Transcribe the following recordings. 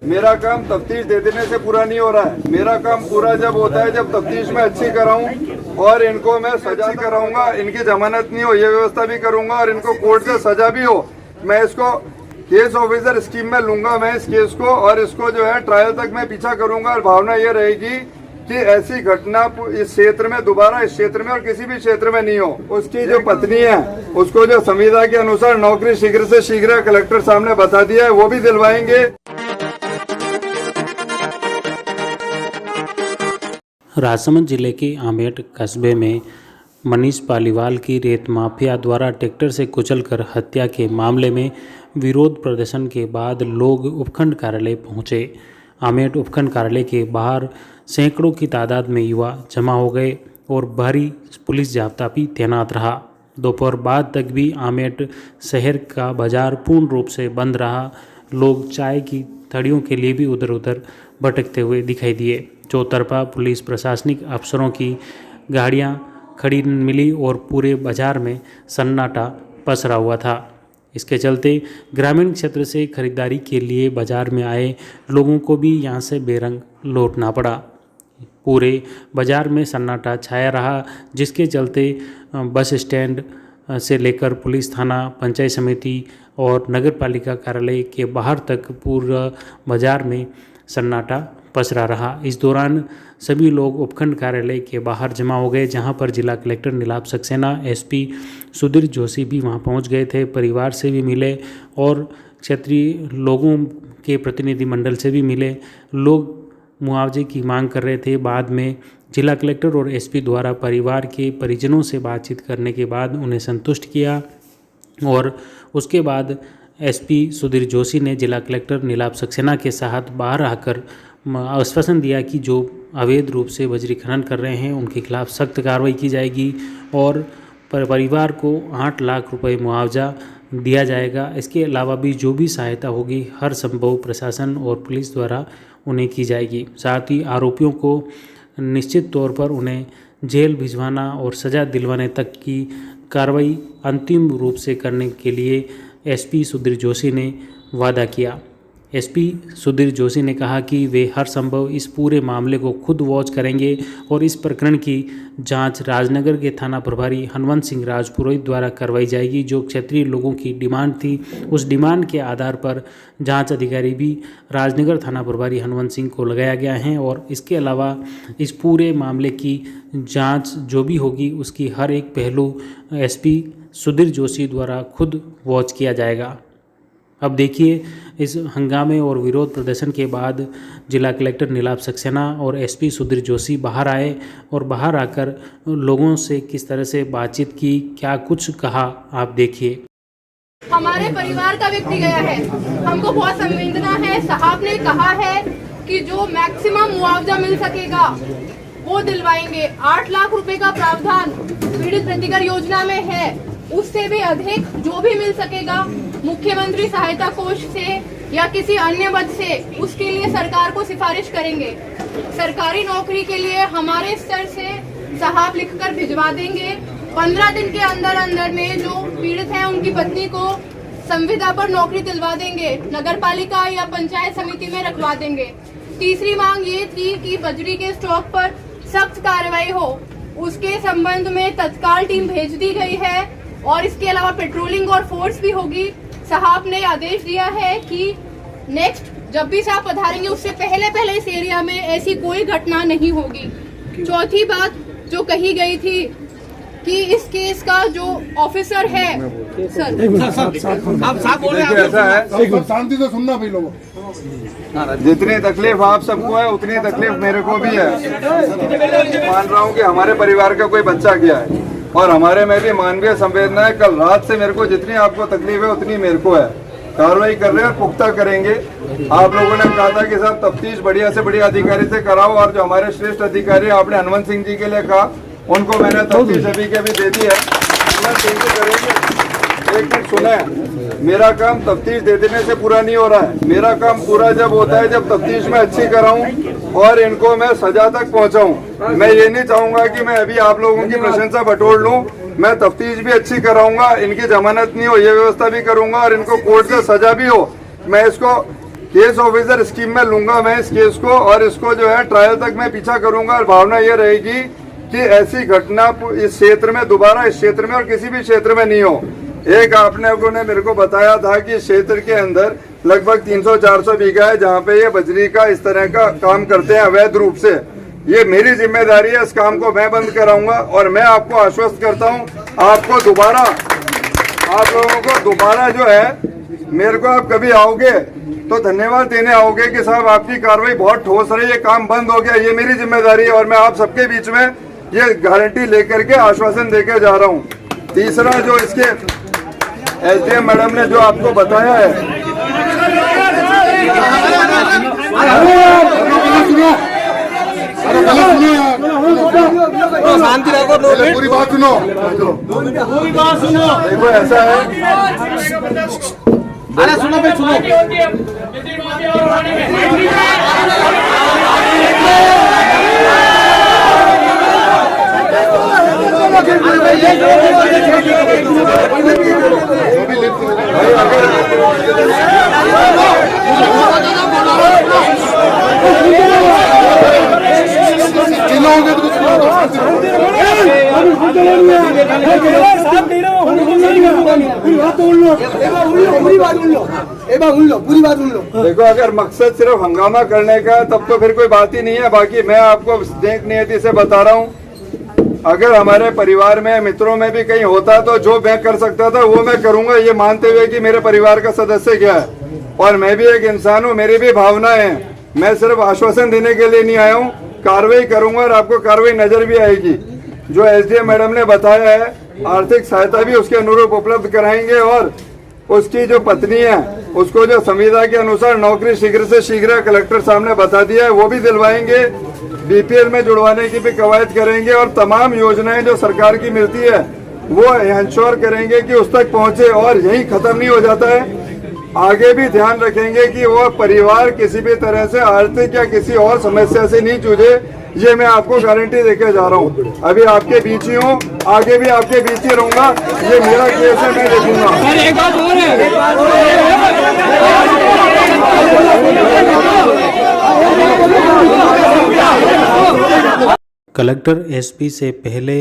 मेरा काम तफ्तीश दे देने से पूरा नहीं हो रहा है। मेरा काम पूरा जब होता है जब तफ्तीश में अच्छी कराऊं और इनको मैं सजा कराऊंगा, इनकी जमानत नहीं हो ये व्यवस्था भी करूंगा और इनको कोर्ट से सजा भी हो। मैं इसको केस ऑफिसर स्कीम में लूंगा, मैं इस केस को, और इसको जो है ट्रायल तक मैं पीछा करूंगा। और भावना ये रहेगी कि ऐसी घटना इस क्षेत्र में दोबारा, इस क्षेत्र में और किसी भी क्षेत्र में नहीं हो। उसकी जो पत्नी है उसको जो संविदा के अनुसार नौकरी शीघ्र से शीघ्र कलेक्टर साहब ने बता दिया है वो भी दिलवाएंगे। राजसमंद जिले के आमेट कस्बे में मनीष पालीवाल की रेत माफिया द्वारा ट्रैक्टर से कुचलकर हत्या के मामले में विरोध प्रदर्शन के बाद लोग उपखंड कार्यालय पहुंचे। आमेट उपखंड कार्यालय के बाहर सैकड़ों की तादाद में युवा जमा हो गए और भारी पुलिस जाब्ता भी तैनात रहा। दोपहर बाद तक भी आमेट शहर का बाजार पूर्ण रूप से बंद रहा। लोग चाय की थड़ियों के लिए भी उधर उधर भटकते हुए दिखाई दिए। चौतरफा पुलिस प्रशासनिक अफसरों की गाड़ियां खड़ी मिली और पूरे बाजार में सन्नाटा पसरा हुआ था। इसके चलते ग्रामीण क्षेत्र से खरीदारी के लिए बाजार में आए लोगों को भी यहां से बेरंग लौटना पड़ा। पूरे बाजार में सन्नाटा छाया रहा, जिसके चलते बस स्टैंड से लेकर पुलिस थाना, पंचायत समिति और नगर पालिका कार्यालय के बाहर तक पूरा बाजार में सन्नाटा पसरा रहा। इस दौरान सभी लोग उपखंड कार्यालय के बाहर जमा हो गए, जहां पर जिला कलेक्टर नीलाभ सक्सेना, एसपी सुधीर जोशी भी वहां पहुंच गए थे। परिवार से भी मिले और क्षेत्रीय लोगों के प्रतिनिधि मंडल से भी मिले। लोग मुआवजे की मांग कर रहे थे। बाद में जिला कलेक्टर और एसपी द्वारा परिवार के परिजनों से बातचीत करने के बाद उन्हें संतुष्ट किया और उसके बाद एसपी सुधीर जोशी ने जिला कलेक्टर नीलाभ सक्सेना के साथ बाहर आकर आश्वासन दिया कि जो अवैध रूप से बजरी खनन कर रहे हैं उनके खिलाफ सख्त कार्रवाई की जाएगी और परिवार को 8 लाख रुपए मुआवजा दिया जाएगा। इसके अलावा भी जो भी सहायता होगी हर संभव प्रशासन और पुलिस द्वारा उन्हें की जाएगी। साथ ही आरोपियों को निश्चित तौर पर उन्हें जेल भिजवाना और सज़ा दिलवाने तक की कार्रवाई अंतिम रूप से करने के लिए एसपी सुधीर जोशी ने वादा किया। एसपी सुधीर जोशी ने कहा कि वे हर संभव इस पूरे मामले को खुद वॉच करेंगे और इस प्रकरण की जांच राजनगर के थाना प्रभारी हनुमंत सिंह राजपुरोहित द्वारा करवाई जाएगी। जो क्षेत्रीय लोगों की डिमांड थी, उस डिमांड के आधार पर जांच अधिकारी भी राजनगर थाना प्रभारी हनुमंत सिंह को लगाया गया है और इसके अलावा इस पूरे मामले की जाँच जो भी होगी उसकी हर एक पहलू एसपी सुधीर जोशी द्वारा खुद वॉच किया जाएगा। अब देखिए, इस हंगामे और विरोध प्रदर्शन के बाद जिला कलेक्टर नीलाभ सक्सेना और एसपी सुधीर जोशी बाहर आए और बाहर आकर लोगों से किस तरह से बातचीत की, क्या कुछ कहा, आप देखिए। हमारे परिवार का व्यक्ति गया है, हमको बहुत संवेदना है। साहब ने कहा है कि जो मैक्सिमम मुआवजा मिल सकेगा वो दिलवाएंगे। 8 लाख रुपए का प्रावधान पीड़ित प्रतिकर योजना में है, उससे भी अधिक जो भी मिल सकेगा मुख्यमंत्री सहायता कोष से या किसी अन्य मद से, उसके लिए सरकार को सिफारिश करेंगे। सरकारी नौकरी के लिए हमारे स्तर से साहब लिखकर भिजवा देंगे। 15 दिन के अंदर अंदर में जो पीड़ित हैं उनकी पत्नी को संविदा पर नौकरी दिलवा देंगे, नगर पालिका या पंचायत समिति में रखवा देंगे। तीसरी मांग ये थी कि बजरी के स्टॉक पर सख्त कार्रवाई हो, उसके संबंध में तत्काल टीम भेज दी गई है और इसके अलावा पेट्रोलिंग और फोर्स भी होगी। साहब ने आदेश दिया है कि नेक्स्ट जब भी साहब पधारेंगे उससे पहले इस एरिया में ऐसी कोई घटना नहीं होगी। चौथी बात जो कही गई थी कि इस केस का जो ऑफिसर है, ऐसा है, शांति से सुनना भाई लोगों, जितनी तकलीफ आप सबको है उतनी तकलीफ मेरे को भी है। मान रहा हूँ कि हमारे परिवार का कोई बच्चा गया है और हमारे में भी मानवीय संवेदना है। कल रात से मेरे को जितनी आपको तकलीफ है उतनी मेरे को है। कार्रवाई कर रहे हैं और पुख्ता करेंगे। आप लोगों ने कहा था कि साहब तफ्तीश बढ़िया से बढ़िया अधिकारी से कराओ और जो हमारे श्रेष्ठ अधिकारी आपने हनुमंत सिंह जी के लिए कहा उनको मैंने तफ्तीश अभी के भी दे दी है। एक मिनट सुना है, मेरा काम तफ्तीश दे देने से पूरा नहीं हो रहा है। मेरा काम पूरा जब होता है जब तफ्तीश में अच्छी कराऊं और इनको मैं सजा तक पहुंचाऊं। मैं ये नहीं चाहूंगा कि मैं अभी आप लोगों की प्रशंसा बटोर लूं। मैं तफ्तीश भी अच्छी कराऊंगा, इनकी जमानत नहीं हो ये व्यवस्था भी करूंगा और इनको कोर्ट से सजा भी हो। मैं इसको केस ऑफिसर स्कीम में लूंगा मैं इस केस को, और इसको जो है ट्रायल तक मैं पीछा करूंगा। और भावना ये रहेगी कि ऐसी घटना इस क्षेत्र में दोबारा, इस क्षेत्र में और किसी भी क्षेत्र में नहीं हो। एक आपने लोगों ने मेरे को बताया था कि क्षेत्र के अंदर लगभग 300-400 बीघा है जहाँ पे ये बजरी का इस तरह का काम करते हैं अवैध रूप से। ये मेरी जिम्मेदारी है, इस काम को मैं बंद कराऊंगा। और मैं आपको आश्वस्त करता हूँ, आपको दोबारा, आप लोगों को दोबारा जो है, मेरे को आप कभी आओगे तो धन्यवाद देने आओगे कि साहब आपकी कार्रवाई बहुत ठोस रही, ये काम बंद हो गया। ये मेरी जिम्मेदारी है और मैं आप सबके बीच में ये गारंटी लेकर के आश्वासन देकर जा रहा हूँ। तीसरा जो इसके एसडीएम मैडम ने जो आपको बताया है, शांति रखो, पूरी बात सुनो, देखो ऐसा है, अरे सुनो भाई सुनो, पूरी बात सुन लो। देखो अगर मकसद सिर्फ हंगामा करने का है तब तो फिर कोई बात ही नहीं है। बाकी मैं आपको नेक नियति से बता रहा हूँ, अगर हमारे परिवार में, मित्रों में भी कहीं होता तो जो मैं कर सकता था वो मैं करूंगा, ये मानते हुए कि मेरे परिवार का सदस्य क्या है और मैं भी एक इंसान हूँ, मेरी भी भावनाएं हैं। मैं सिर्फ आश्वासन देने के लिए नहीं आया हूँ, कार्रवाई करूंगा और आपको कार्रवाई नजर भी आएगी। जो एसडीएम मैडम ने बताया है, आर्थिक सहायता भी उसके अनुरूप उपलब्ध कराएंगे और उसकी जो पत्नी है उसको जो संविदा के अनुसार नौकरी शीघ्र से शीघ्र कलेक्टर साहब ने बता दिया है वो भी दिलवाएंगे। बीपीएल में जुड़वाने की भी कवायद करेंगे और तमाम योजनाएं जो सरकार की मिलती है वो इंश्योर करेंगे कि उस तक पहुंचे। और यही खत्म नहीं हो जाता है, आगे भी ध्यान रखेंगे कि वो परिवार किसी भी तरह से आर्थिक या किसी और समस्या से नहीं जूझे। ये मैं आपको गारंटी देके जा रहा हूँ। अभी आपके बीच ही हूँ, आगे भी आपके बीच ही रहूंगा। ये मेरा केस है, मैं देखूंगा। कलेक्टर एसपी से पहले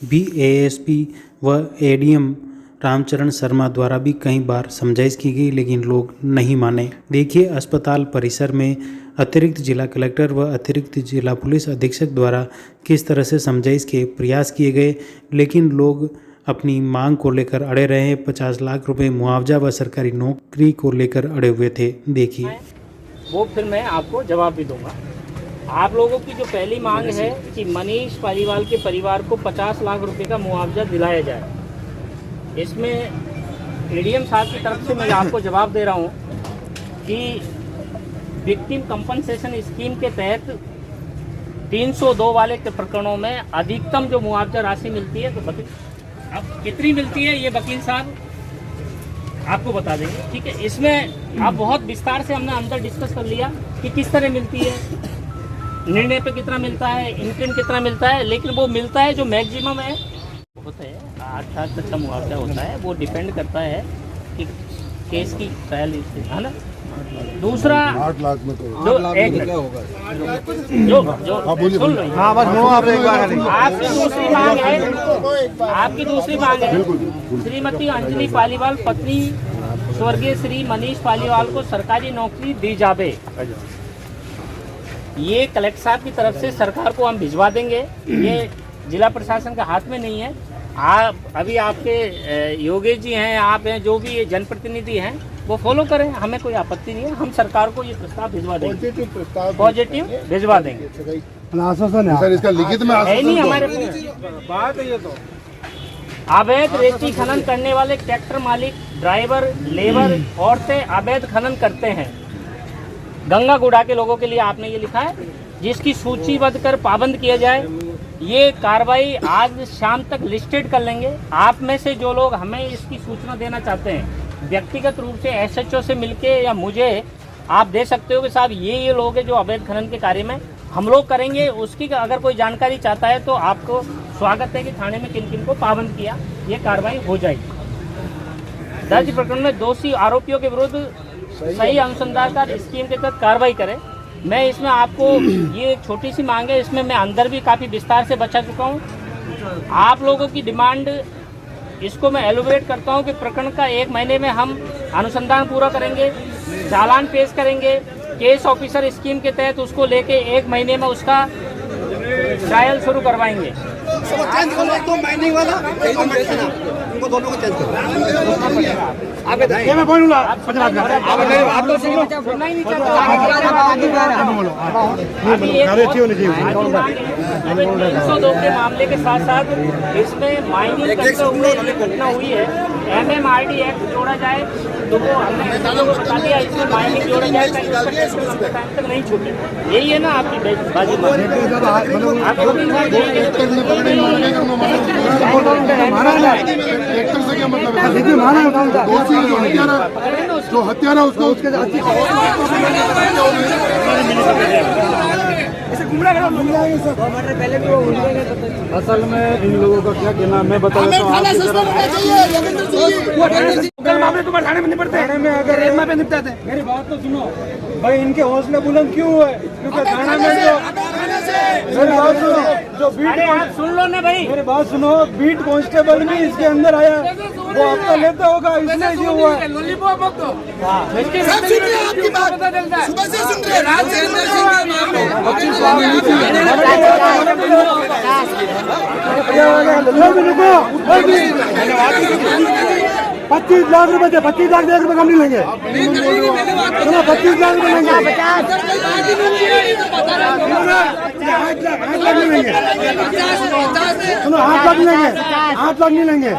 भी एएसपी व एडीएम रामचरण शर्मा द्वारा भी कई बार समझाइश की गई लेकिन लोग नहीं माने। देखिए अस्पताल परिसर में अतिरिक्त जिला कलेक्टर व अतिरिक्त जिला पुलिस अधीक्षक द्वारा किस तरह से समझाइश के प्रयास किए गए लेकिन लोग अपनी मांग को लेकर अड़े रहे। 50 लाख रुपए मुआवजा व सरकारी नौकरी को लेकर अड़े हुए थे। देखिए वो फिर मैं आपको जवाब भी दूंगा। आप लोगों की जो पहली मांग है कि मनीष पालीवाल के परिवार को 50 लाख रुपए का मुआवजा दिलाया जाए, इसमें एडीएम साहब की तरफ से मैं आपको जवाब दे रहा हूँ कि विक्टिम कंपनसेशन स्कीम के तहत 302 वाले के प्रकरणों में अधिकतम जो मुआवजा राशि मिलती है, तो अब कितनी मिलती है ये वकील साहब आपको बता देंगे। ठीक है, इसमें आप बहुत विस्तार से हमने अंदर डिस्कस कर लिया कि किस तरह मिलती है, निर्णय पे कितना मिलता है, इंटरेस्ट कितना मिलता है, लेकिन वो मिलता है जो मैक्सिमम है बहुत है 8 लाख तक का मुआवजा होता है। वो डिपेंड करता है कि केस की ट्रायल है ना। दूसरा 8 लाख में तो जो एक जो सुन लो, हाँ बस आपकी दूसरी मांग है, आपकी दूसरी मांग है श्रीमती अंजलि पालीवाल पत्नी स्वर्गीय श्री मनीष पालीवाल को सरकारी नौकरी दी जावे। ये कलेक्टर साहब की तरफ से सरकार को हम भिजवा देंगे। ये जिला प्रशासन का हाथ में नहीं है। आप अभी आपके योगेश जी हैं, आप हैं, जो भी जनप्रतिनिधि हैं वो फॉलो करें, हमें कोई आपत्ति नहीं है। हम सरकार को ये प्रस्ताव भिजवा देंगे, पॉजिटिव भिजवा देंगे। सर इसका लिखित में है नहीं हमारे बात है ये तो। अवैध रेती खनन करने वाले ट्रैक्टर मालिक, ड्राइवर, लेबर, औरतें अवैध खनन करते हैं। गंगा गुड़ा के लोगों के लिए आपने ये लिखा है, जिसकी सूचीबद्ध कर पाबंद किया जाए। ये कार्रवाई आज शाम तक लिस्टेड कर लेंगे। आप में से जो लोग हमें इसकी सूचना देना चाहते हैं, व्यक्तिगत रूप से एसएचओ से मिलके या मुझे आप दे सकते हो कि साहब ये लोग हैं जो अवैध खनन के कार्य में हम लोग करेंगे। उसकी अगर कोई जानकारी चाहता है तो आपको स्वागत है कि थाने में किन किन को पाबंद किया, ये कार्रवाई हो जाएगी। दर्ज प्रकरण में दोषी आरोपियों के विरुद्ध सही अनुसंधान का स्कीम के तहत कार्रवाई करें। मैं इसमें आपको ये एक छोटी सी मांग है, इसमें मैं अंदर भी काफ़ी विस्तार से बता चुका हूँ। आप लोगों की डिमांड इसको मैं एलोबरेट करता हूँ कि प्रकरण का 1 महीने में हम अनुसंधान पूरा करेंगे, चालान पेश करेंगे, केस ऑफिसर स्कीम के तहत उसको लेके 1 महीने में उसका ट्रायल शुरू करवाएंगे। माइनिंग वाला उनको दोनों को चेंज करो। मैं बोलूंगा आप तो सुनो, सुनना ही नहीं चाहते। अभी 302 के मामले के साथ साथ इसमें माइनिंग करते हुए ये घटना हुई है, MMRD एक्ट जोड़ा जाए तो वो हमने लोगों को बता दिया, इसमें माइनिंग जोड़ा जाए ताकि उसका टेस्ट लंबे टाइम तक नहीं छूटे। यही है ना आपकी बाजी ट्रैक्टर से क्या मतलब है? देखिए माना जो हत्यारा उसको उसके असल में इन लोगों का क्या कहना है मैं बता देता हूँ। मामले तुम्हारे थाने में निपटते हैं, थाने में अगर रेमा पे निपटाते हैं। मेरी बात तो सुनो भाई, इनके हौसले बुलंद क्यों हुए? क्योंकि थाना में मेरी बात सुनो, जो बीट सुन लो ना भाई, मेरी बात सुनो, बीट कांस्टेबल भी इसके अंदर आया, वो आपका लेता होगा, इसलिए ये हुआ है। ₹25 लाख रुपए थे, 25 लाख ₹1 कम नहीं लेंगे। 25 लाख रुपए लेंगे, 8 लाख नहीं लेंगे। सुनो, 8 लाख नहीं लेंगे, 8 लाख नहीं लेंगे।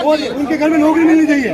और उनके घर में नौकरी मिलनी चाहिए।